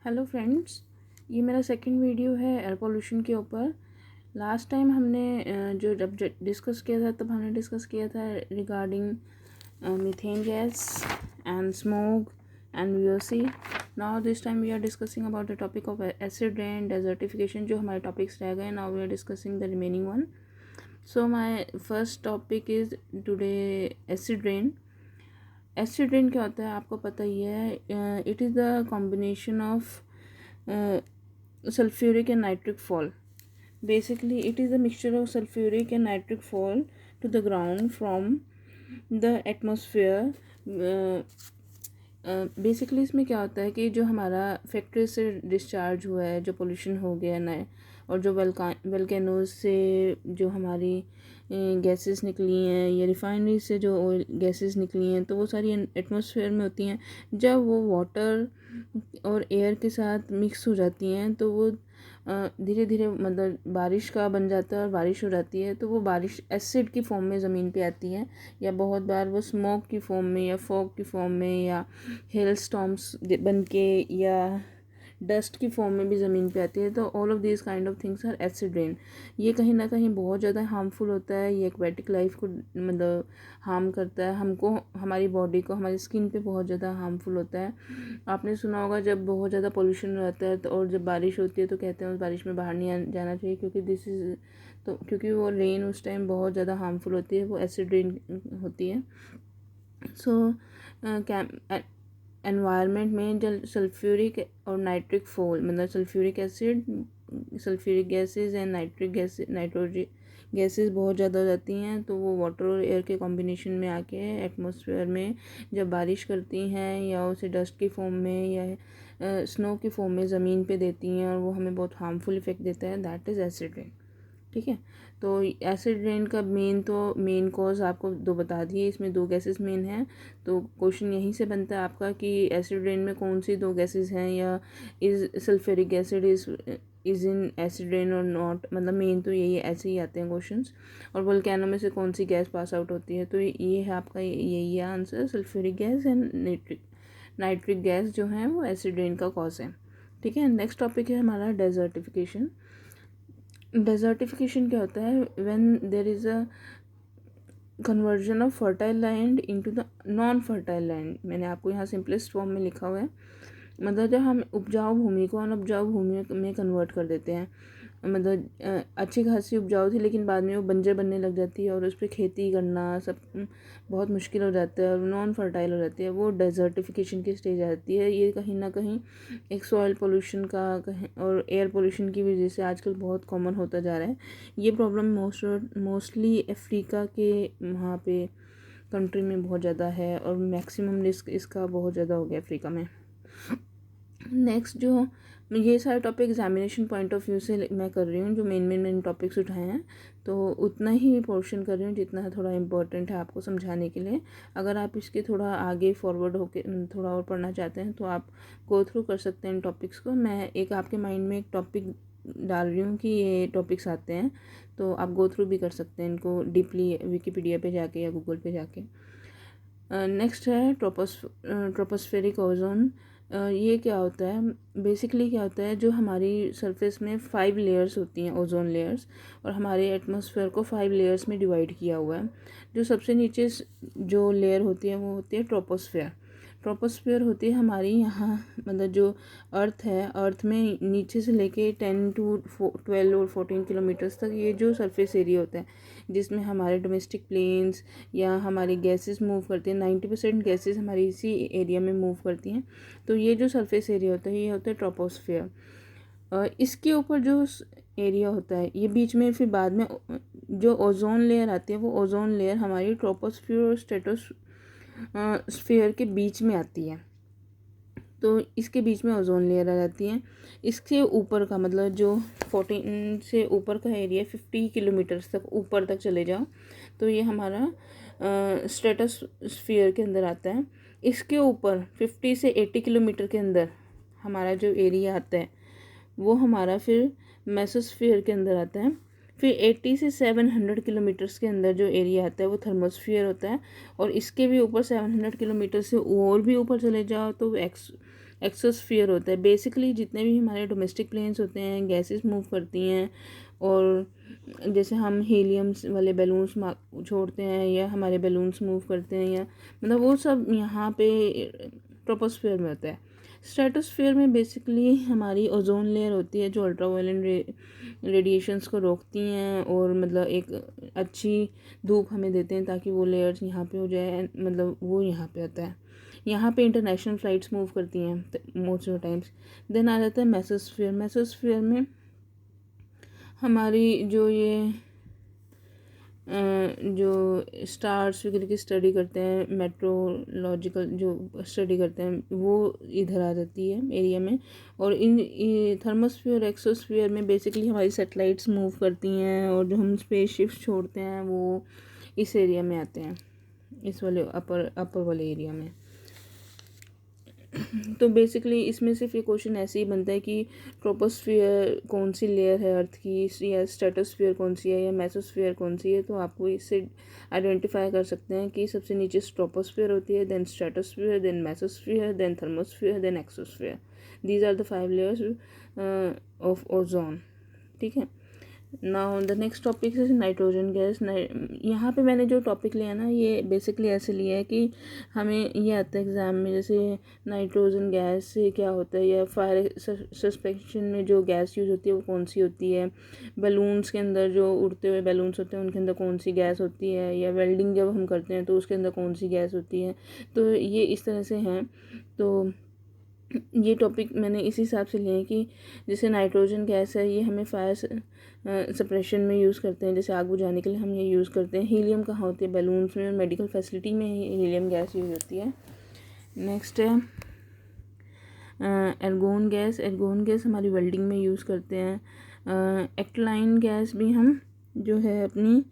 Hello friends, ये मेरा second video है एयर पोल्यूशन के ऊपर। लास्ट टाइम हमने जब डिस्कस किया था तब हमने डिस्कस किया था regarding methane gas and smoke and VOC. Now this time we are discussing about the topic of acid rain desertification. जो हमारे टॉपिक्स रह गए, now we are discussing the remaining one. So my first topic is today acid rain. Acid rain क्या होता है आपको पता ही है। It is the combination of sulfuric and nitric fall. Basically it is a mixture of sulfuric and nitric fall to the ground from the atmosphere. Basically इसमें क्या होता है कि जो हमारा फैक्ट्री से डिस्चार्ज हुआ है, जो पोल्यूशन हो गया ना, और जो वल्केनोज से जो हमारी गैसेस निकली हैं या रिफाइनरी से जो ऑयल गैसेस निकली हैं, तो वो सारी एटमॉस्फेयर में होती हैं। जब वो वाटर और एयर के साथ मिक्स हो जाती हैं तो वो धीरे धीरे मतलब बारिश का बन जाता है और बारिश हो जाती है। तो वो बारिश एसिड की फॉर्म में ज़मीन पे आती है, या बहुत बार वो स्मोक की फॉर्म में या फॉग की फॉर्म में या हेल स्टॉर्म्स बन के या डस्ट की फॉर्म में भी ज़मीन पे आती है। तो all of this kind of things are acid rain. ये कहीं ना कहीं बहुत ज़्यादा हार्मफुल होता है। ये एक्वेटिक लाइफ को मतलब हार्म करता है, हमको, हमारी बॉडी को, हमारी स्किन पे बहुत ज़्यादा हार्मफुल होता है। आपने सुना होगा जब बहुत ज़्यादा पोल्यूशन रहता है तो और जब बारिश होती है तो कहते हैं उस बारिश में बाहर नहीं जाना चाहिए, क्योंकि क्योंकि वो रेन उस टाइम बहुत ज़्यादा हार्मफुल होती है, वो एसिड रेन होती है। सो एनवायरनमेंट में जब सल्फ्यूरिक और नाइट्रिक फॉल मतलब sulphuric acid, sulphuric gases and nitrogen gases बहुत ज़्यादा हो जाती हैं, तो वो वाटर और एयर के कॉम्बिनेशन में आके एटमॉस्फेयर में जब बारिश करती हैं या उसे डस्ट की फॉर्म में या स्नो की फॉर्म में ज़मीन पे देती हैं और वो हमें बहुत हार्मफुल इफेक्ट देता है। That is acid rain. ठीक है, तो एसिड रेन का मेन कॉज आपको दो बता दिए। इसमें दो गैसेस मेन हैं, तो क्वेश्चन यहीं से बनता है आपका कि एसिड रेन में कौन सी दो गैसेस हैं, या is sulphuric acid is in acid rain और नॉट। मतलब मेन तो यही ऐसे ही आते हैं क्वेश्चंस। और वोल्केनो में से कौन सी गैस पास आउट होती है, तो ये है आपका, यही है answer. Sulphuric gas and nitric gas जो है वो एसिड रेन का कॉज है। ठीक है, नेक्स्ट टॉपिक है हमारा डेजर्टिफिकेशन। डेजर्टिफिकेशन क्या होता है? When there is a conversion of fertile land into the non fertile land. मैंने आपको यहाँ सिंपलेस्ट फॉर्म में लिखा हुआ है। मतलब जब हम उपजाऊ भूमि को अनउपजाऊ भूमि में कन्वर्ट कर देते हैं, मतलब अच्छी खासी उपजाऊ थी लेकिन बाद में वो बंजर बनने लग जाती है और उस पर खेती करना सब बहुत मुश्किल हो जाता है और नॉन फर्टाइल हो जाती है, वो डेजर्टिफिकेशन की स्टेज आ जाती है। ये कहीं ना कहीं एक सॉइल पोल्यूशन का कहीं और एयर पोल्यूशन की वजह से आजकल बहुत कॉमन होता जा रहा है। ये प्रॉब्लम मोस्टली अफ्रीका के वहाँ पे कंट्री में बहुत ज़्यादा है और मैक्सिमम रिस्क इसका बहुत ज़्यादा हो गया अफ्रीका में। नेक्स्ट जो ये सारे topic examination point of view से मैं कर रही हूँ, जो मेन टॉपिक्स उठाए हैं, तो उतना ही पोर्शन कर रही हूँ जितना थोड़ा इम्पोर्टेंट है आपको समझाने के लिए। अगर आप इसके थोड़ा आगे फॉरवर्ड होके थोड़ा और पढ़ना चाहते हैं तो आप गो थ्रू कर सकते हैं इन टॉपिक्स को। मैं एक आपके माइंड में एक टॉपिक डाल रही हूँ कि ये टॉपिक्स आते हैं, तो आप गो थ्रू भी कर सकते हैं इनको डीपली विकीपीडिया पे जाके या गूगल पे जाके। नेक्स्ट है ट्रोपोस्फेरिक ओजोन। ये क्या होता है? बेसिकली क्या होता है, जो हमारी सरफेस में 5 लेयर्स होती हैं, ओजोन लेयर्स, और हमारे एटमॉस्फेयर को 5 लेयर्स में डिवाइड किया हुआ है। जो सबसे नीचे जो लेयर होती है वो होती है ट्रोपोस्फेयर। ट्रोपोस्फेयर होती है हमारी यहाँ मतलब जो अर्थ है, अर्थ में नीचे से लेके 10 to 12 और 14 किलोमीटर्स तक ये जो सरफेस एरिया होता है, जिसमें हमारे डोमेस्टिक प्लेन्स या हमारी गैसेस मूव करती हैं। 90% गैसेस हमारी इसी एरिया में मूव करती हैं। तो ये जो सरफेस एरिया होता है ये होता है ट्रोपोस्फेयर। इसके ऊपर जो एरिया होता है ये बीच में फिर बाद में जो ओजोन लेयर आती है, वो ओजोन लेयर हमारी ट्रोपोस्फियर और स्फीयर के बीच में आती है। तो इसके बीच में ओजोन लेयर आ जाती है। इसके ऊपर का मतलब जो 14 से ऊपर का एरिया 50 किलोमीटर्स तक ऊपर तक चले जाओ तो ये हमारा स्ट्रेटोस्फीयर के अंदर आता है। इसके ऊपर 50 से 80 किलोमीटर के अंदर हमारा जो एरिया आता है वो हमारा फिर मेसोस्फीयर के अंदर आता है। फिर 80 से 700 किलोमीटर्स के अंदर जो एरिया आता है वो थर्मोस्फीयर होता है। और इसके भी ऊपर 700 किलोमीटर से और भी ऊपर चले जाओ तो एक्सोस्फीयर होता है। बेसिकली जितने भी हमारे डोमेस्टिक प्लेन्स होते हैं गैसेस मूव करती हैं, और जैसे हम हीलियम्स वाले बैलून्स छोड़ते हैं या हमारे बैलून्स मूव करते हैं, या मतलब वो सब यहाँ पे ट्रोपोस्फीयर में होता है। स्ट्रेटोस्फीयर में बेसिकली हमारी ओजोन लेयर होती है जो अल्ट्रावायलेट रेडिएशंस को रोकती हैं और मतलब एक अच्छी धूप हमें देते हैं ताकि वो लेयर्स यहाँ पे हो जाए, मतलब वो यहाँ पे होता है। यहाँ पे इंटरनेशनल फ़्लाइट्स मूव करती हैं मोस्ट ऑफ टाइम्स। देन आ जाता है मेसोस्फीयर। मेसोस्फीयर में हमारी जो ये जो स्टार्स वगैरह की स्टडी करते हैं, मेट्रोलॉजिकल जो स्टडी करते हैं, वो इधर आ जाती है एरिया में। और इन थर्मोस्फीयर एक्सोस्फीयर में बेसिकली हमारी सैटेलाइट्स मूव करती हैं, और जो हम स्पेसशिप्स छोड़ते हैं वो इस एरिया में आते हैं, इस वाले अपर वाले एरिया में। तो बेसिकली इसमें सिर्फ ये क्वेश्चन ऐसे ही बनता है कि ट्रोपोस्फियर कौन सी लेयर है अर्थ की, या स्ट्रेटोस्फियर कौन सी है, या मेसोस्फियर कौन सी है। तो आपको इससे आइडेंटिफाई कर सकते हैं कि सबसे नीचे ट्रोपोस्फियर होती है, then stratosphere, then mesosphere, then thermosphere, then exosphere. These are the 5 layers of ozone. ठीक है। Now the next topic is nitrogen gas. यहाँ पे मैंने जो टॉपिक लिया ना, ये बेसिकली ऐसे लिया है कि हमें ये आता है एग्ज़ाम में, जैसे नाइट्रोजन गैस से क्या होता है, या फायर सस्पेंशन में जो गैस यूज़ होती है वो कौन सी होती है, बलून्स के अंदर जो उड़ते हुए बैलून्स होते हैं उनके अंदर कौन सी गैस होती है, या वेल्डिंग जब हम करते हैं तो उसके अंदर कौन सी गैस होती है। तो ये इस तरह से हैं। तो ये टॉपिक मैंने इस हिसाब से लिए कि जैसे नाइट्रोजन गैस है, ये हमें फायर सप्रेशन में यूज़ करते हैं, जैसे आग बुझाने के लिए हम ये यूज़ करते हैं। हीलियम कहाँ होती है, बैलून्स में, मेडिकल फैसिलिटी में हीलियम गैस यूज़ होती है। नेक्स्ट है एर्गोन गैस। एर्गोन गैस हमारी वेल्डिंग में यूज़ करते हैं। एक्टलाइन गैस भी हम जो है अपनी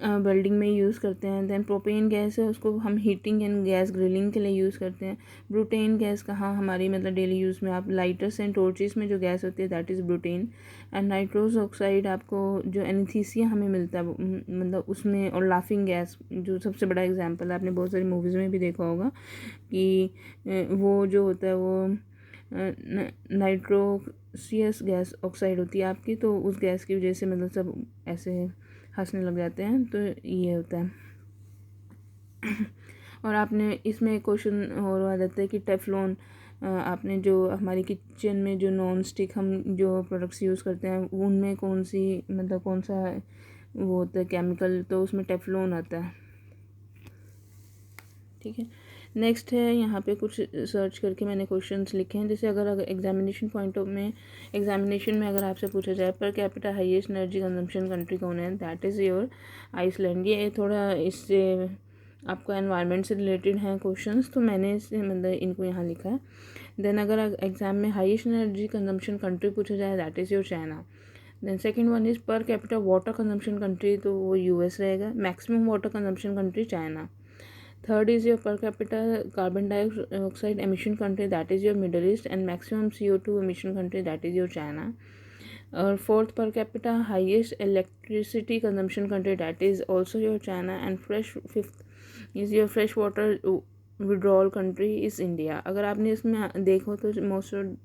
वेल्डिंग में यूज़ करते हैं। देन प्रोपेन गैस है, उसको हम हीटिंग एंड गैस ग्रिलिंग के लिए यूज़ करते हैं। ब्यूटेन गैस कहाँ हमारी मतलब डेली यूज़ में, आप लाइटर्स एंड टॉर्चेस में जो गैस होती है that is butane. And nitrous oxide आपको जो एनेस्थीसिया हमें मिलता है मतलब उसमें, और लाफिंग गैस जो सबसे बड़ा एग्जांपल है, आपने बहुत सारी मूवीज़ में भी देखा होगा कि वो जो होता है वो नाइट्रोसियस गैस ऑक्साइड होती है आपकी, तो उस गैस की वजह से मतलब सब ऐसे हंसने लग जाते हैं। तो ये होता है। और आपने इसमें क्वेश्चन और आ जाता है कि टेफ्लॉन, आपने जो हमारी किचन में जो नॉन स्टिक हम जो प्रोडक्ट्स यूज़ करते हैं उनमें कौन सी मतलब कौन सा वो होता है केमिकल, तो उसमें टेफ्लॉन आता है। ठीक है। नेक्स्ट है यहाँ पे कुछ सर्च करके मैंने क्वेश्चंस लिखे हैं। जैसे अगर एग्जामिनेशन पॉइंट ऑफ में एग्जामिनेशन में अगर आपसे पूछा जाए per capita highest energy consumption country कौन है, दैट इज़ योर आइसलैंड। ये थोड़ा इससे आपका एनवायरनमेंट से रिलेटेड हैं क्वेश्चंस, तो मैंने इससे मतलब इनको यहाँ लिखा है। देन अगर एग्जाम में हाईएस्ट एनर्जी कंजम्पशन कंट्री पूछा जाए that is your China. Then second one is per capita water consumption country, तो वो यूएस रहेगा। Maximum water consumption country China. Third is your per capita carbon dioxide emission country, that is your Middle East, and maximum CO2 emission country, that is your China. Or fourth per capita highest electricity consumption country, that is also your China. And fifth is your fresh water withdrawal country is India. अगर आपने इसमें देखो तो most of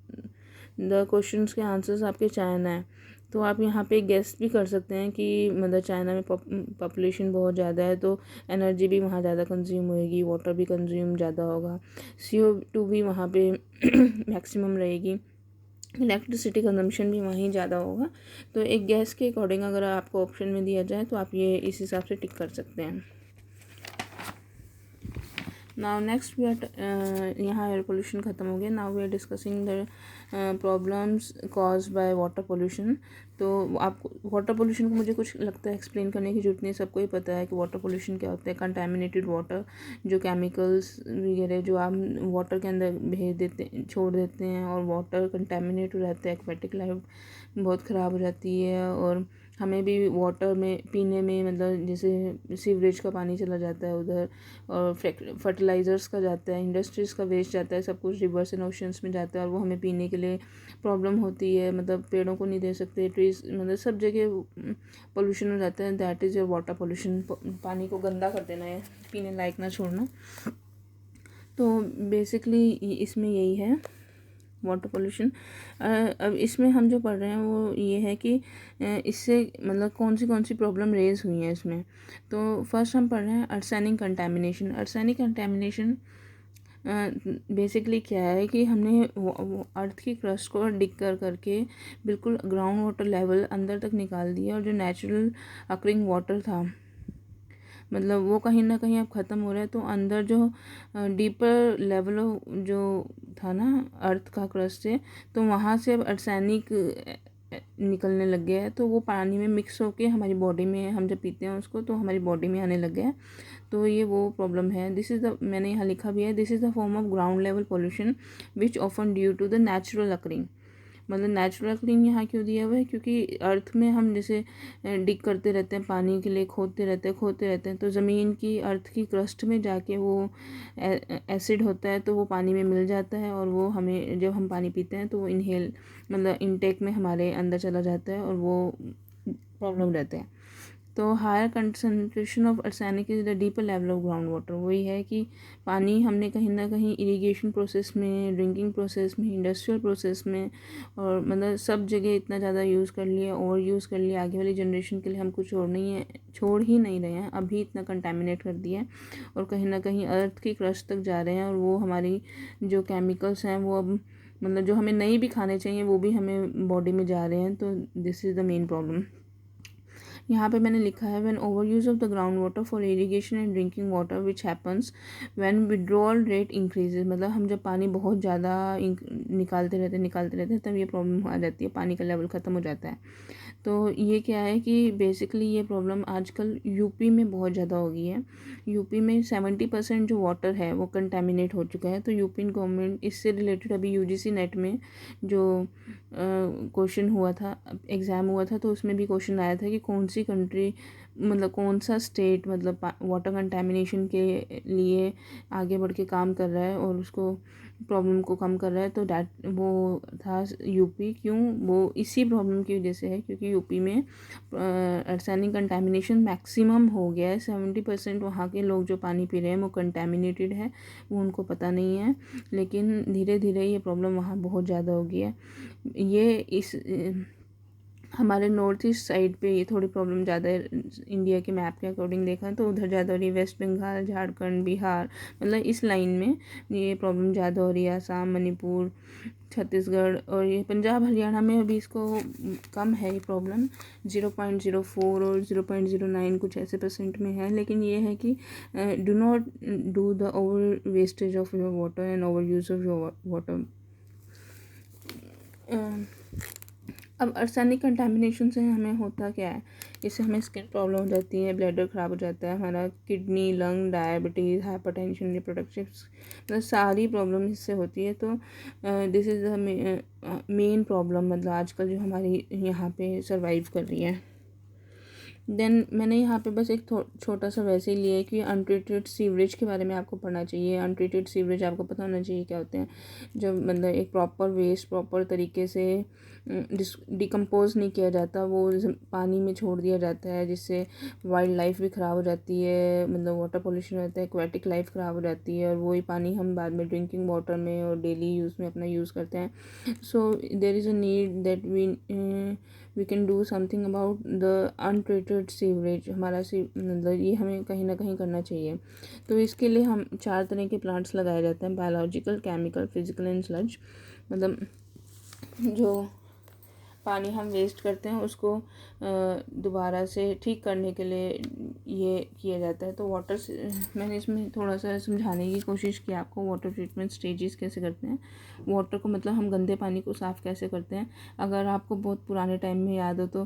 the questions के answers आपके China है, तो आप यहाँ पे गेस भी कर सकते हैं कि मतलब चाइना में पॉपुलेशन बहुत ज़्यादा है तो एनर्जी भी वहाँ ज़्यादा कंज्यूम होएगी, वाटर भी कंज्यूम ज़्यादा होगा, CO2 भी वहाँ पे मैक्सिमम रहेगी, इलेक्ट्रिसिटी कंजम्पशन भी वहीं ज़्यादा होगा। तो एक गैस के अकॉर्डिंग अगर आपको ऑप्शन में दिया जाए तो आप ये इस हिसाब से टिक कर सकते हैं। नाउ नेक्स्ट वी आर यहाँ एयर पोल्यूशन ख़त्म हो गया। Now we are discussing the problems cause by water pollution. तो आपको वाटर पोल्यूशन को मुझे कुछ लगता है एक्सप्लेन करने की जरूरत नहीं, सबको ही पता है कि वाटर पोल्यूशन क्या होता है। कंटामिनेटेड वाटर, जो केमिकल्स वगैरह जो आप वाटर के अंदर भेज देते छोड़ देते हैं और वाटर कंटामिनेट हो जाता है, एक्वेटिक लाइफ बहुत ख़राब हो जाती है। और हमें भी वाटर में पीने में मतलब जैसे सीवरेज का पानी चला जाता है उधर, और फर्टिलाइज़र्स का जाता है, इंडस्ट्रीज़ का वेस्ट जाता है, सब कुछ रिवर्स एंड ओशंस में जाता है, और वो हमें पीने के लिए प्रॉब्लम होती है। मतलब पेड़ों को नहीं दे सकते, ट्रीज मतलब सब जगह पोल्यूशन हो जाता है। That is your water pollution. पानी को गंदा कर देना है, पीने लायक ना छोड़ना। तो बेसिकली इसमें यही है वाटर पोल्यूशन। अब इसमें हम जो पढ़ रहे हैं वो ये है कि इससे मतलब कौन सी प्रॉब्लम रेज हुई हैं इसमें। तो फर्स्ट हम पढ़ रहे हैं arsenic contamination. Arsenic contamination basically क्या है कि हमने अर्थ की क्रस्ट को डिग करके बिल्कुल ग्राउंड वाटर लेवल अंदर तक निकाल दिया, और जो नेचुरल अकरिंग वाटर था मतलब वो कहीं ना कहीं अब ख़त्म हो रहा है। तो अंदर जो डीपर लेवल जो था ना अर्थ का क्रस्ट से, तो वहाँ से अब आर्सेनिक निकलने लग गया है। तो वो पानी में मिक्स होके हमारी बॉडी में, हम जब पीते हैं उसको, तो हमारी बॉडी में आने लग गया है। तो ये वो प्रॉब्लम है। दिस इज़ द, मैंने यहाँ लिखा भी है, this is the form of ground level pollution which often due to the natural occurring. मतलब नेचुरल क्लीन यहाँ क्यों दिया हुआ है, क्योंकि अर्थ में हम जैसे डिग करते रहते हैं पानी के लिए, खोदते रहते हैं, तो ज़मीन की अर्थ की क्रस्ट में जाके वो एसिड होता है, तो वो पानी में मिल जाता है, और वो हमें जब हम पानी पीते हैं तो वो इनहेल मतलब इनटेक में हमारे अंदर चला जाता है, और वो प्रॉब्लम रहते हैं। तो higher concentration of arsenic is the deeper level of ground water. वही है कि पानी हमने कहीं ना कहीं इरिगेशन प्रोसेस में, ड्रिंकिंग प्रोसेस में, इंडस्ट्रियल प्रोसेस में, और मतलब सब जगह इतना ज़्यादा यूज़ कर लिया, ओवर यूज़ कर लिया। आगे वाली जनरेशन के लिए हम कुछ छोड़ ही नहीं रहे हैं, अभी इतना कंटेमिनेट कर दिया है, और कहीं ना कहीं अर्थ की क्रस्ट तक जा रहे हैं, और वो हमारी जो केमिकल्स हैं वो अब मतलब जो हमें नहीं भी खाने चाहिए वो भी हमें बॉडी में जा रहे हैं। तो this is the main problem. यहाँ पे मैंने लिखा है, when over use of the ground water for irrigation and drinking water which happens when withdrawal rate increases. मतलब हम जब पानी बहुत ज़्यादा निकालते रहते हैं तब ये प्रॉब्लम आ जाती है, पानी का लेवल ख़त्म हो जाता है। तो ये क्या है कि बेसिकली ये प्रॉब्लम आजकल यूपी में बहुत ज़्यादा हो गई है। यूपी में 70% जो वाटर है वो कंटेमिनेट हो चुका है। तो यूपी गवर्नमेंट इससे रिलेटेड अभी यूजीसी नेट में जो क्वेश्चन हुआ था, एग्ज़ाम हुआ था, तो उसमें भी क्वेश्चन आया था कि कौन सी कंट्री मतलब कौन सा स्टेट मतलब वाटर कंटेमिनेशन के लिए आगे बढ़ के काम कर रहा है और उसको प्रॉब्लम को कम कर रहा है। तो डैट वो था यूपी। क्यों? वो इसी प्रॉब्लम की वजह से है, क्योंकि यूपी में आर्सेनिक कंटेमिनेशन मैक्सिमम हो गया है। 70% वहाँ के लोग जो पानी पी रहे हैं वो कंटेमिनेटेड है, वो उनको पता नहीं है। लेकिन धीरे धीरे ये प्रॉब्लम वहाँ बहुत ज़्यादा हो गई है। ये इस हमारे नॉर्थ ईस्ट साइड पे ये थोड़ी प्रॉब्लम ज़्यादा है। इंडिया के मैप के अकॉर्डिंग देखा तो उधर ज़्यादा हो रही है, वेस्ट बंगाल, झारखंड, बिहार, मतलब इस लाइन में ये प्रॉब्लम ज़्यादा हो रही है। असम, मणिपुर, छत्तीसगढ़ और ये पंजाब, हरियाणा में अभी इसको कम है ये प्रॉब्लम, 0.04 और 0.09 कुछ ऐसे % में है। लेकिन ये है कि do not do the over wastage of your water and over use of your water. अब आर्सेनिक कंटेमिनेशन से हमें होता क्या है, इससे हमें स्किन प्रॉब्लम हो जाती है, ब्लैडर ख़राब हो जाता है, हमारा kidney, lung, diabetes, hypertension, reproductive मतलब सारी प्रॉब्लम इससे होती है। तो this is the main problem मतलब आजकल जो हमारी यहाँ पे सर्वाइव कर रही है। देन मैंने यहाँ पे बस एक छोटा सा वैसे ही लिया है कि अनट्रीटेड सीवरेज के बारे में आपको पढ़ना चाहिए। अनट्रीटेड सीवरेज आपको पता होना चाहिए क्या होते हैं। जब मतलब एक प्रॉपर वेस्ट प्रॉपर तरीके से डिकम्पोज नहीं किया जाता, वो पानी में छोड़ दिया जाता है, जिससे वाइल्ड लाइफ भी ख़राब हो जाती है, मतलब वाटर पोल्यूशन होता है, एक्वेटिक लाइफ ख़राब हो जाती है, और वही पानी हम बाद में ड्रिंकिंग वाटर में और डेली यूज़ में अपना यूज़ करते हैं। So there is a need that we can do something about the untreated sewerage. हमारा मतलब ये हमें कहीं ना कहीं करना चाहिए। तो इसके लिए हम 4 तरह के प्लांट्स लगाए जाते हैं, biological, chemical, physical and sludge. मतलब जो पानी हम वेस्ट करते हैं उसको दोबारा से ठीक करने के लिए ये किया जाता है। तो वाटर मैंने इसमें थोड़ा सा समझाने की कोशिश की आपको, वाटर ट्रीटमेंट स्टेजेस कैसे करते हैं। वाटर को मतलब हम गंदे पानी को साफ़ कैसे करते हैं। अगर आपको बहुत पुराने टाइम में याद हो तो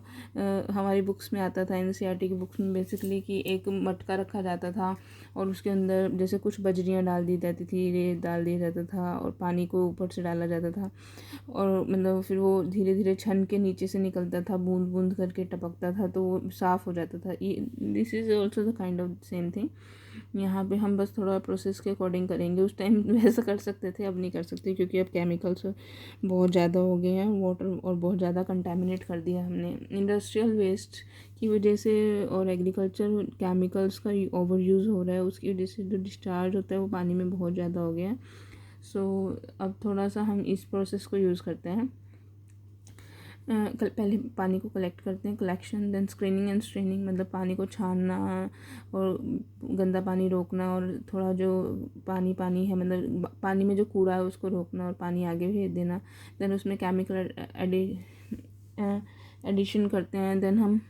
हमारी बुक्स में आता था, NCERT की बुक्स में बेसिकली कि एक मटका रखा जाता था और उसके अंदर जैसे कुछ बजरियाँ डाल दी जाती थी, रेत डाल दिया जाता था और पानी को ऊपर से डाला जाता था, और मतलब फिर वो धीरे धीरे छन के नीचे से निकलता था, बूंद बूंद करके टपकता था, तो वो साफ़ हो जाता था। ये this is also the kind of same thing. यहाँ पे हम बस थोड़ा प्रोसेस के अकॉर्डिंग करेंगे। उस टाइम वैसा कर सकते थे, अब नहीं कर सकते, क्योंकि अब केमिकल्स बहुत ज़्यादा हो गए हैं वाटर, और बहुत ज़्यादा कंटामिनेट कर दिया हमने इंडस्ट्रियल वेस्ट की वजह से, और एग्रीकल्चर केमिकल्स का ओवर यूज़ हो रहा है, उसकी वजह से जो डिस्चार्ज होता है वो पानी में बहुत ज़्यादा हो गया है। सो अब थोड़ा सा हम इस प्रोसेस को यूज़ करते हैं। पहले पानी को कलेक्ट करते हैं, collection, then screening and straining, मतलब पानी को छानना और गंदा पानी रोकना, और थोड़ा जो पानी पानी है मतलब पानी में जो कूड़ा है उसको रोकना और पानी आगे भेज देना। देन उसमें केमिकल एडिशन करते हैं। देन हम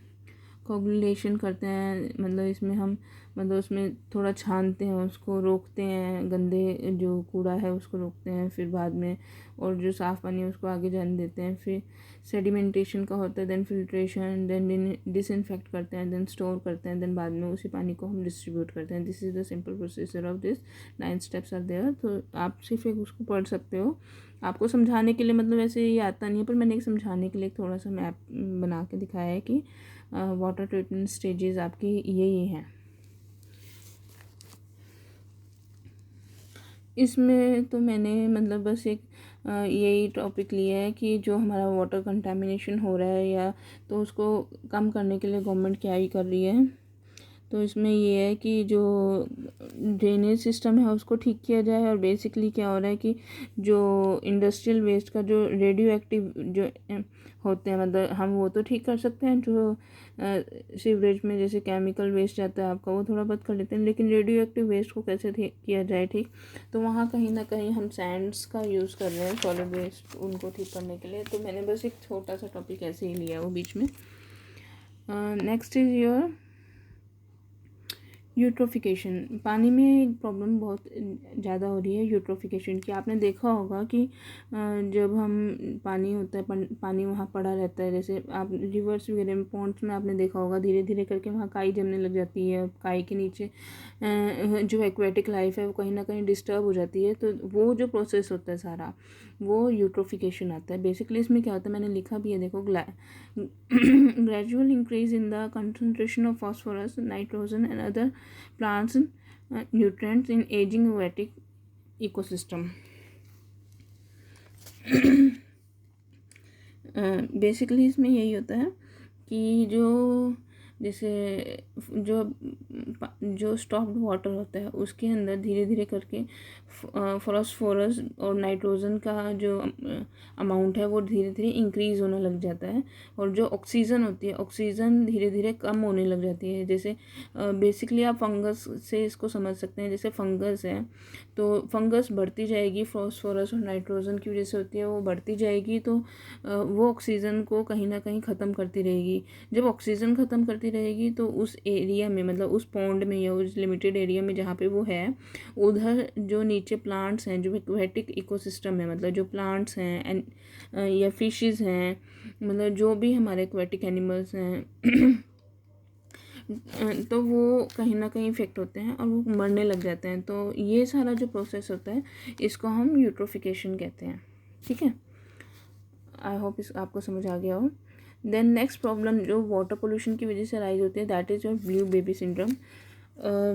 कोगुलेशन करते हैं, मतलब इसमें हम मतलब उसमें थोड़ा छानते हैं, उसको रोकते हैं, गंदे जो कूड़ा है उसको रोकते हैं, फिर बाद में और जो साफ़ पानी है उसको आगे जाने देते हैं। फिर सेडिमेंटेशन का होता है, देन फिल्ट्रेशन, देन डिसइंफेक्ट करते हैं, देन स्टोर करते हैं, देन बाद में उसी पानी को हम डिस्ट्रीब्यूट करते हैं। This is the simple procedure of this, 9 steps are there. तो आप सिर्फ एक उसको पढ़ सकते हो। आपको समझाने के लिए, मतलब वैसे ये आता नहीं है, पर मैंने एक समझाने के लिए थोड़ा सा मैप बना के दिखाया है कि वाटर ट्रीटमेंट स्टेजेस आपकी ये हैं। इसमें तो मैंने मतलब बस एक यही टॉपिक लिया है कि जो हमारा वाटर कंटामिनेशन हो रहा है या तो उसको कम करने के लिए गवर्नमेंट क्या ही कर रही है। तो इसमें ये है कि जो ड्रेनेज सिस्टम है उसको ठीक किया जाए, और बेसिकली क्या हो रहा है कि जो इंडस्ट्रियल वेस्ट का जो रेडियो एक्टिव जो होते हैं, मतलब हम वो तो ठीक कर सकते हैं, जो सीवरेज में जैसे केमिकल वेस्ट जाता है आपका वो थोड़ा बहुत कर लेते हैं, लेकिन रेडियो एक्टिव वेस्ट को कैसे किया जाए ठीक, तो वहाँ कहीं ना कहीं हम सैंड्स का यूज़ कर रहे हैं सॉलिड वेस्ट उनको ठीक करने के लिए। तो मैंने बस एक छोटा सा टॉपिक ऐसे ही लिया वो बीच में। Next is your eutrophication. पानी में एक प्रॉब्लम बहुत ज़्यादा हो रही है यूट्रोफिकेशन की। आपने देखा होगा कि जब हम पानी होता है, पानी वहाँ पड़ा रहता है, जैसे आप रिवर्स वगैरह में, पॉन्ड्स में आपने देखा होगा धीरे धीरे करके वहाँ काई जमने लग जाती है। काई के नीचे जो एक्वेटिक लाइफ है वो कहीं ना कहीं डिस्टर्ब हो जाती है। तो वो जो प्रोसेस होता है सारा, वो यूट्रोफिकेशन आता है। बेसिकली इसमें क्या होता है, मैंने लिखा भी है देखो, gradual increase in the concentration of phosphorus, nitrogen and other plants nutrients in aging aquatic ecosystem। Basically इसमें यही होता है कि जो जैसे जो जो स्टॉक्ड वाटर होता है उसके अंदर धीरे धीरे करके फास्फोरस और नाइट्रोजन का जो अमाउंट है वो धीरे धीरे इंक्रीज़ होने लग जाता है, और जो ऑक्सीजन होती है ऑक्सीजन धीरे धीरे कम होने लग जाती है। जैसे बेसिकली आप फंगस से इसको समझ सकते हैं। जैसे फंगस है तो फंगस बढ़ती जाएगी, फास्फोरस और नाइट्रोजन की वजह से होती है, वो बढ़ती जाएगी, तो वो ऑक्सीजन को कहीं ना कहीं ख़त्म करती रहेगी। जब ऑक्सीजन ख़त्म करती रहेगी तो उस एरिया में, मतलब उस पॉन्ड में या उस लिमिटेड एरिया में जहाँ पे वो है, उधर जो नीचे प्लांट्स हैं, जो एक्वेटिक इकोसिस्टम है, मतलब जो प्लांट्स हैं एंड या फिशेस हैं, मतलब जो भी हमारे एक्वेटिक एनिमल्स हैं तो वो कहीं ना कहीं इफेक्ट होते हैं और वो मरने लग जाते हैं। तो ये सारा जो प्रोसेस होता है इसको हम यूट्रोफिकेशन कहते हैं। ठीक है, आई होप इस आपको समझ आ गया हो। देन नेक्स्ट प्रॉब्लम जो वाटर पोल्यूशन की वजह से राइज होती है, that is your blue baby syndrome.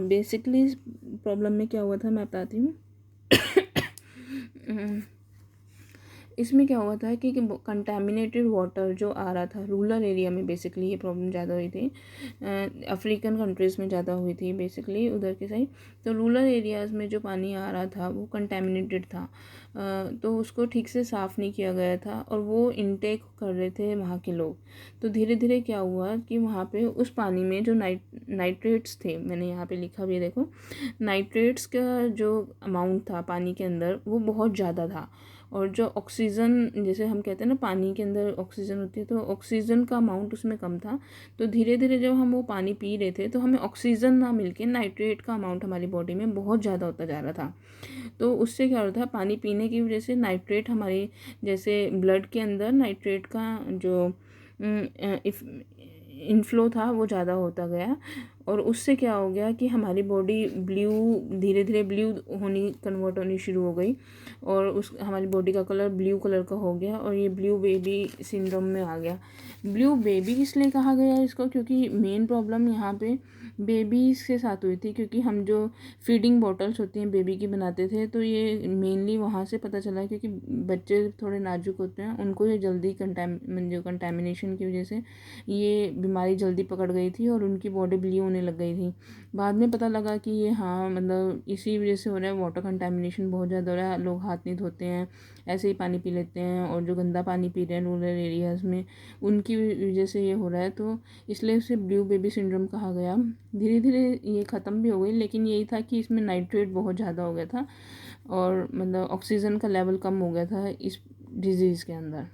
Basically इस प्रॉब्लम में क्या हुआ था मैं बताती हूँ। इसमें क्या हुआ था कि कंटेमिनेटेड वाटर जो आ रहा था रूरल एरिया में, बेसिकली ये प्रॉब्लम ज़्यादा हुई थी, अफ्रीकन कंट्रीज़ में ज़्यादा हुई थी बेसिकली उधर के साइड। तो रूरल एरियाज़ में जो पानी आ रहा था वो कंटेमिनेटेड था, तो उसको ठीक से साफ़ नहीं किया गया था और वो इनटेक कर रहे थे वहाँ के लोग। तो धीरे धीरे क्या हुआ कि वहाँ पे उस पानी में जो नाइट्रेट्स थे, मैंने यहाँ पे लिखा भी है देखो, नाइट्रेट्स का जो अमाउंट था पानी के अंदर वो बहुत ज़्यादा था, और जो ऑक्सीजन, जैसे हम कहते हैं ना पानी के अंदर ऑक्सीजन होती है, तो ऑक्सीजन का अमाउंट उसमें कम था। तो धीरे धीरे जब हम वो पानी पी रहे थे तो हमें ऑक्सीजन ना मिलके नाइट्रेट का अमाउंट हमारी बॉडी में बहुत ज़्यादा होता जा रहा था। तो उससे क्या हो रहा था, पानी पीने की वजह से नाइट्रेट हमारी जैसे ब्लड के अंदर नाइट्रेट का जो इन्फ्लो था वो ज़्यादा होता गया, और उससे क्या हो गया कि हमारी बॉडी ब्लू, धीरे धीरे ब्लू कन्वर्ट होनी शुरू हो गई और उस हमारी बॉडी का कलर ब्लू कलर का हो गया और ये ब्लू बेबी सिंड्रोम में आ गया। ब्लू बेबी इसलिए कहा गया इसको क्योंकि मेन प्रॉब्लम यहाँ पे बेबीज़ के साथ हुई थी, क्योंकि हम जो फीडिंग बॉटल्स होती हैं बेबी की बनाते थे, तो ये मेनली वहाँ से पता चला, क्योंकि बच्चे थोड़े नाजुक होते हैं, उनको ये जल्दी कंटैमिनेशन की वजह से ये बीमारी जल्दी पकड़ गई थी और उनकी बॉडी ब्लू होने लग गई थी। बाद में पता लगा कि ये हाँ मतलब इसी वजह से हो रहा है, वाटर कंटैमिनेशन बहुत ज़्यादा हो रहा है, लोग हाथ नहीं धोते हैं, ऐसे ही पानी पी लेते हैं और जो गंदा पानी पी रहे हैं रूरल एरियाज़ में उनकी वजह से ये हो रहा है। तो इसलिए उसे ब्लू बेबी सिंड्रोम कहा गया। धीरे धीरे ये ख़त्म भी हो गई, लेकिन यही था कि इसमें नाइट्रेट बहुत ज़्यादा हो गया था और मतलब ऑक्सीजन का लेवल कम हो गया था इस डिज़ीज़ के अंदर।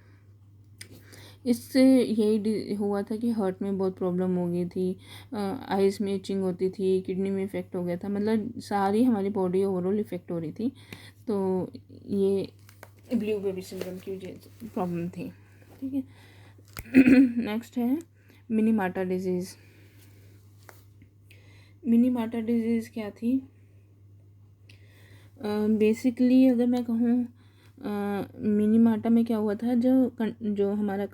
इससे यही हुआ था कि हार्ट में बहुत प्रॉब्लम हो गई थी, आइज़ में इचिंग होती थी, किडनी में इफ़ेक्ट हो गया था, मतलब सारी हमारी बॉडी ओवरऑल इफ़ेक्ट हो रही थी। तो ये ब्लू बेबी सिंड्रोम की प्रॉब्लम थी। ठीक है। नेक्स्ट है मिनीमाटा डिजीज़। मिनीमाटा डिजीज़ क्या थी? बेसिकली अगर मैं कहूँ मिनीमाटा में क्या हुआ था, जो हमारा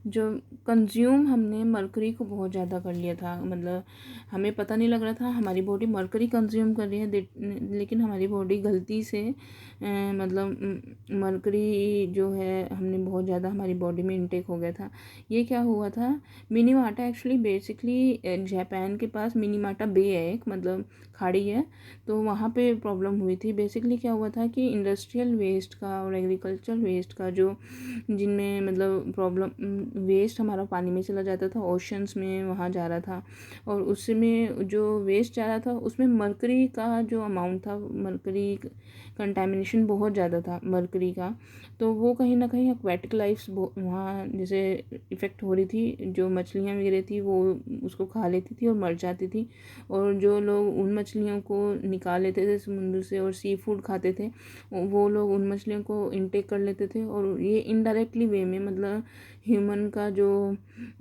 जो कंज्यूम हमने मरकरी को बहुत ज़्यादा कर लिया था, मतलब हमें पता नहीं लग रहा था हमारी बॉडी मरकरी कंज्यूम कर रही है, लेकिन हमारी बॉडी गलती से मतलब मरकरी जो है हमने बहुत ज़्यादा हमारी बॉडी में इनटेक हो गया था। ये क्या हुआ था, मिनीमाटा एक्चुअली बेसिकली जापान के पास मिनीमाटा बे है एक, मतलब खाड़ी है, तो वहाँ पे प्रॉब्लम हुई थी। बेसिकली क्या हुआ था कि इंडस्ट्रियल वेस्ट का और एग्रीकल्चर वेस्ट का जो जिनमें मतलब प्रॉब्लम वेस्ट हमारा पानी में चला जाता था, ओशंस में वहाँ जा रहा था और उसमें जो वेस्ट जा रहा था उसमें मरकरी का जो अमाउंट था, मरकरी कंटामिनेशन बहुत ज़्यादा था मरकरी का, तो वो कहीं ना कहीं एक्वेटिक लाइफ्स वहाँ जैसे इफ़ेक्ट हो रही थी। जो मछलियाँ वगैरह थी वो उसको खा लेती थी और मर जाती थी, और जो लोग उन मछलियों को निकाल लेते थे समुद्र से और सी फूड खाते थे, वो लोग उन मछलियों को इनटेक कर लेते थे और ये इनडायरेक्टली वे में मतलब ह्यूमन का जो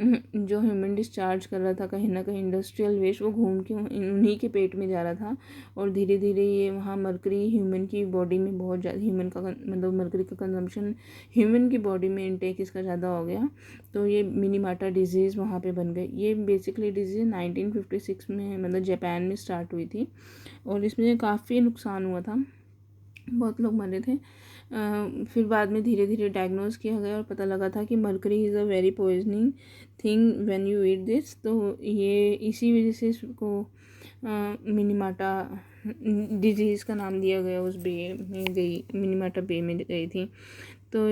ह्यूमन डिस्चार्ज कर रहा था कहीं ना कहीं इंडस्ट्रियल वेस्ट, वो घूम के उन्हीं के पेट में जा रहा था और धीरे धीरे ये वहाँ मरकरी ह्यूमन की बॉडी में बहुत ज़्यादा, ह्यूमन का मतलब मरकरी का कंजम्पशन ह्यूमन की बॉडी में इनटेक इसका ज़्यादा हो गया, तो ये मिनीमाटा डिजीज़ वहाँ पे बन गई। ये बेसिकली डिजीज़ 1956 में मतलब जापान में स्टार्ट हुई थी और इसमें काफ़ी नुकसान हुआ था, बहुत लोग मरे थे। फिर बाद में धीरे धीरे डायग्नोज किया गया और पता लगा था कि mercury is a very poisoning thing when you eat this, तो ये इसी वजह से इसको मिनीमाटा डिजीज़ का नाम दिया गया। उस बे में गई, मिनीमाटा बे में गई थी। तो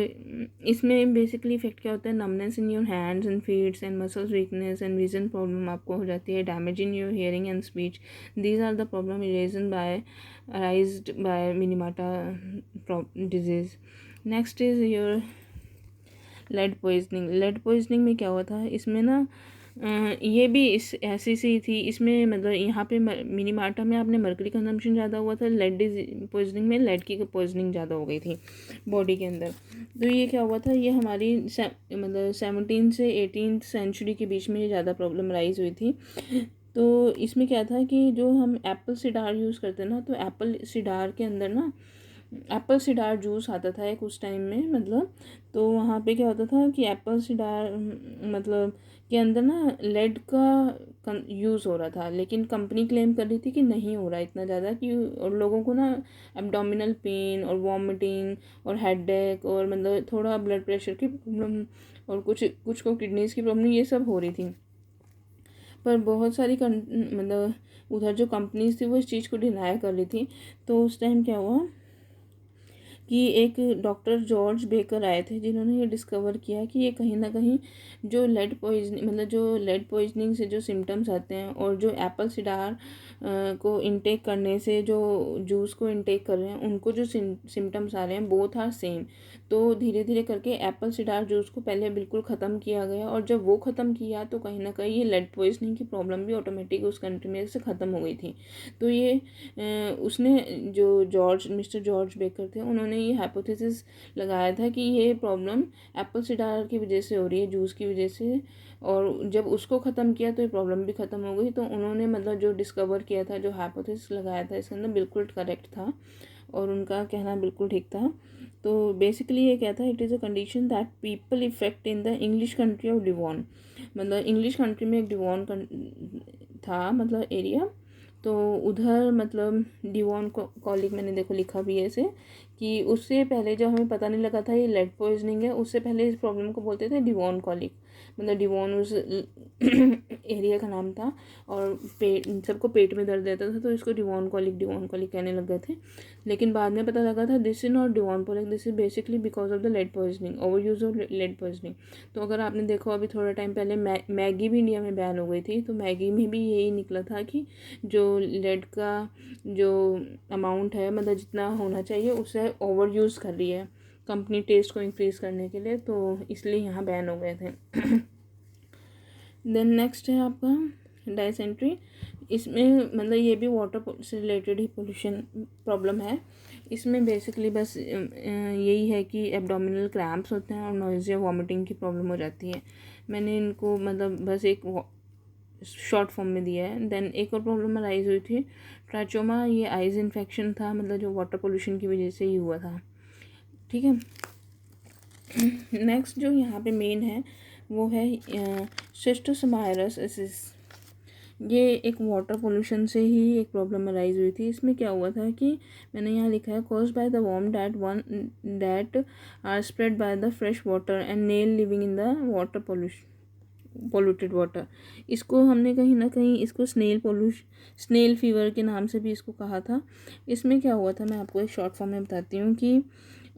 इसमें बेसिकली इफेक्ट क्या होता है, numbness in your hands and feets and muscles weakness and vision problem आपको हो जाती है, damage in your hearing and speech, these are the problem arised by Minamata disease. Next is your lead poisoning. Lead poisoning में क्या हुआ था, इसमें ना ये भी इस ऐसी सी थी, इसमें मतलब यहाँ पे मिनीमाटा में आपने मरकरी कंजम्पशन ज़्यादा हुआ था, लेड पॉइजनिंग में लेड की पॉइजनिंग ज़्यादा हो गई थी बॉडी के अंदर। तो ये क्या हुआ था, ये हमारी मतलब 17 से 18th सेंचुरी के बीच में ये ज़्यादा प्रॉब्लम राइज हुई थी। तो इसमें क्या था कि जो हम एप्पल सिडार यूज़ करते हैं ना, तो एप्पल सिडार के अंदर ना एप्पल सिडार जूस आता था एक उस टाइम में, मतलब तो वहाँ पे क्या होता था कि एप्पल सिडार मतलब के अंदर ना लेड का यूज़ हो रहा था, लेकिन कंपनी क्लेम कर रही थी कि नहीं हो रहा इतना ज़्यादा कि, और लोगों को ना एब्डोमिनल पेन और वॉमिटिंग और हेडेक और मतलब थोड़ा ब्लड प्रेशर की प्रॉब्लम और कुछ को किडनीज़ की प्रॉब्लम ये सब हो रही थी। पर बहुत सारी मतलब उधर जो कंपनीज थी वो इस चीज़ को डिनाई कर रही थी। तो उस टाइम क्या हुआ कि एक डॉक्टर जॉर्ज बेकर आए थे जिन्होंने ये डिस्कवर किया कि ये कहीं ना कहीं जो लेड पॉइजनिंग मतलब जो लेड पॉइजनिंग से जो सिम्टम्स आते हैं और जो एप्पल सिडार को इनटेक करने से जो जूस को इनटेक कर रहे हैं उनको जो सिम्टम्स आ रहे हैं बोथ आर सेम। तो धीरे धीरे करके एप्पल सिडार जूस को पहले बिल्कुल ख़त्म किया गया और जब वो ख़त्म किया तो कहीं ना कहीं ये लेड पॉइजनिंग की प्रॉब्लम भी ऑटोमेटिक उस कंट्री में से ख़त्म हो गई थी। तो ये उसने जो मिस्टर जॉर्ज बेकर थे उन्होंने ये हाइपोथेसिस लगाया था कि ये प्रॉब्लम एप्पल सिडार की वजह से हो रही है, जूस की वजह से, और जब उसको ख़त्म किया तो ये प्रॉब्लम भी ख़त्म हो गई। तो उन्होंने मतलब जो डिस्कवर किया था, जो हाइपोथेसिस लगाया था इसके अंदर, बिल्कुल करेक्ट था और उनका कहना बिल्कुल ठीक था। तो बेसिकली ये कहता है, it is a condition that people effect in the English country of Devon. मतलब इंग्लिश कंट्री में एक डिवॉन था मतलब एरिया, तो उधर मतलब डिवॉन कॉलिक, मैंने देखो लिखा भी है ऐसे, कि उससे पहले जब हमें पता नहीं लगा था ये लेड पॉइजनिंग है, उससे पहले इस प्रॉब्लम को बोलते थे डिवॉन कॉलिक। मतलब डिवॉन उस एरिया का नाम था, और पेट, सबको पेट में दर्द रहता था तो इसको डिवॉन कॉलिक कहने लग गए थे। लेकिन बाद में पता लगा था this is not Devon colic, this is basically because of the lead poisoning, over use of lead poisoning. तो अगर आपने देखो अभी थोड़ा टाइम पहले मैगी भी इंडिया में बैन हो गई थी, तो मैगी में भी यही निकला था कि जो लेड का जो अमाउंट है, मतलब जितना होना चाहिए उससे ओवर यूज़ कर रही है कंपनी टेस्ट को इंक्रीज़ करने के लिए, तो इसलिए यहाँ बैन हो गए थे। देन नेक्स्ट है आपका डायसेंट्री। इसमें मतलब ये भी वाटर से रिलेटेड ही पोल्यूशन प्रॉब्लम है। इसमें बेसिकली बस यही है कि एब्डोमिनल क्रैम्प्स होते हैं और नॉइज़िया वॉमिटिंग की प्रॉब्लम हो जाती है। मैंने इनको मतलब बस एक शॉर्ट फॉर्म में दिया है। देन एक और प्रॉब्लम अराइज हुई थी ट्राचोमा, ये आइज़ इन्फेक्शन था, मतलब जो वाटर पोल्यूशन की वजह से ही हुआ था। ठीक है, नेक्स्ट जो यहाँ पे मेन है वो है शिस्टोसोमायरोसिस। ये एक वाटर पोल्यूशन से ही एक प्रॉब्लम अराइज हुई थी। इसमें क्या हुआ था कि मैंने यहाँ लिखा है, caused by the worm that are spread by the fresh water and snail living in the water polluted water. इसको हमने कहीं ना कहीं इसको स्नेल फीवर के नाम से भी इसको कहा था। इसमें क्या हुआ था, मैं आपको एक शॉर्ट फॉर्म में बताती हूँ कि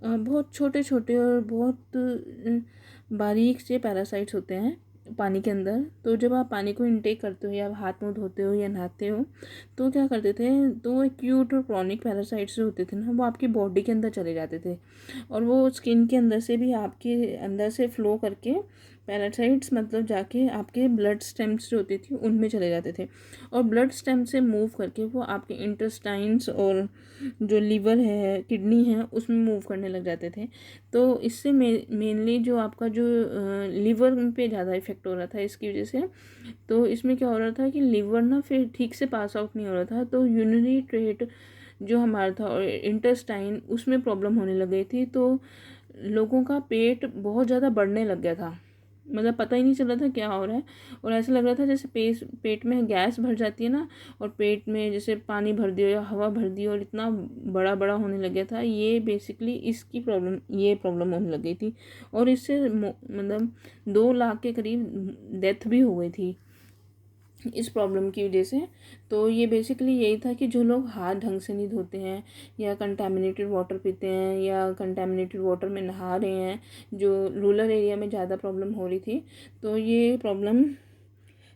बहुत छोटे छोटे और बहुत बारीक से पैरासाइट्स होते हैं पानी के अंदर। तो जब आप पानी को इनटेक करते हो या हाथ मुँह धोते हो या नहाते हो, तो क्या करते थे, तो एक्यूट और क्रॉनिक पैरासाइट्स जो होते थे ना, वो आपकी बॉडी के अंदर चले जाते थे और वो स्किन के अंदर से भी आपके अंदर से फ्लो करके पैरासाइट्स मतलब जाके आपके ब्लड स्टेम्स जो होती थी उनमें चले जाते थे, और ब्लड स्टेम से मूव करके वो आपके इंटेस्टाइन्स और जो लीवर है, किडनी है, उसमें मूव करने लग जाते थे। तो इससे मेनली जो आपका जो लीवर पे ज़्यादा इफेक्ट हो रहा था इसकी वजह से। तो इसमें क्या हो रहा था कि लीवर ना फिर ठीक से पास आउट नहीं हो रहा था, तो यूरिनरी ट्रैक्ट जो हमारा था और इंटेस्टाइन उसमें प्रॉब्लम होने लग गई थी। तो लोगों का पेट बहुत ज़्यादा बढ़ने लग गया था, मतलब पता ही नहीं चल रहा था क्या हो रहा है, और ऐसा लग रहा था जैसे पेट में गैस भर जाती है ना, और पेट में जैसे पानी भर दियो या हवा भर दी और इतना बड़ा बड़ा होने लग गया था। ये बेसिकली इसकी प्रॉब्लम, ये प्रॉब्लम होने लग गई थी, और इससे मतलब 2 लाख के करीब डेथ भी हो गई थी इस प्रॉब्लम की वजह से। तो ये बेसिकली यही था कि जो लोग हाथ ढंग से नहीं धोते हैं या कंटामिनेटेड वाटर पीते हैं या कंटामिनेटेड वाटर में नहा रहे हैं, जो रूरल एरिया में ज़्यादा प्रॉब्लम हो रही थी, तो ये प्रॉब्लम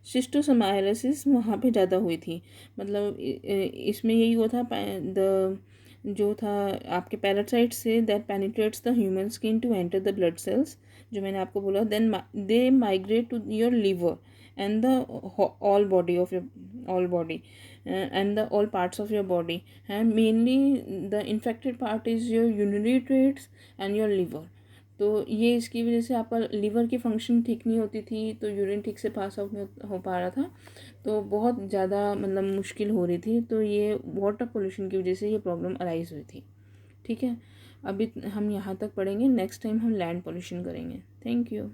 शिस्टोसोमायरोसिस वहाँ पे ज़्यादा हुई थी। मतलब इसमें यही हुआ था, द जो था आपके पैरासाइट से that penetrates the human skin to enter the blood cells, जो मैंने आपको बोला, then they migrate to your liver and the all body of your all body and the all parts of your body, and mainly the infected part is your urinary tracts and your liver। तो ये इसकी वजह से आपका liver की function ठीक नहीं होती थी, तो यूरिन ठीक से पास आउट नहीं हो पा रहा था, तो बहुत ज़्यादा मतलब मुश्किल हो रही थी। तो ये वाटर पोल्यूशन की वजह से ये प्रॉब्लम अराइज हुई थी। ठीक है, अभी हम यहाँ तक पढ़ेंगे, नेक्स्ट टाइम हम लैंड पोल्यूशन करेंगे। Thank you.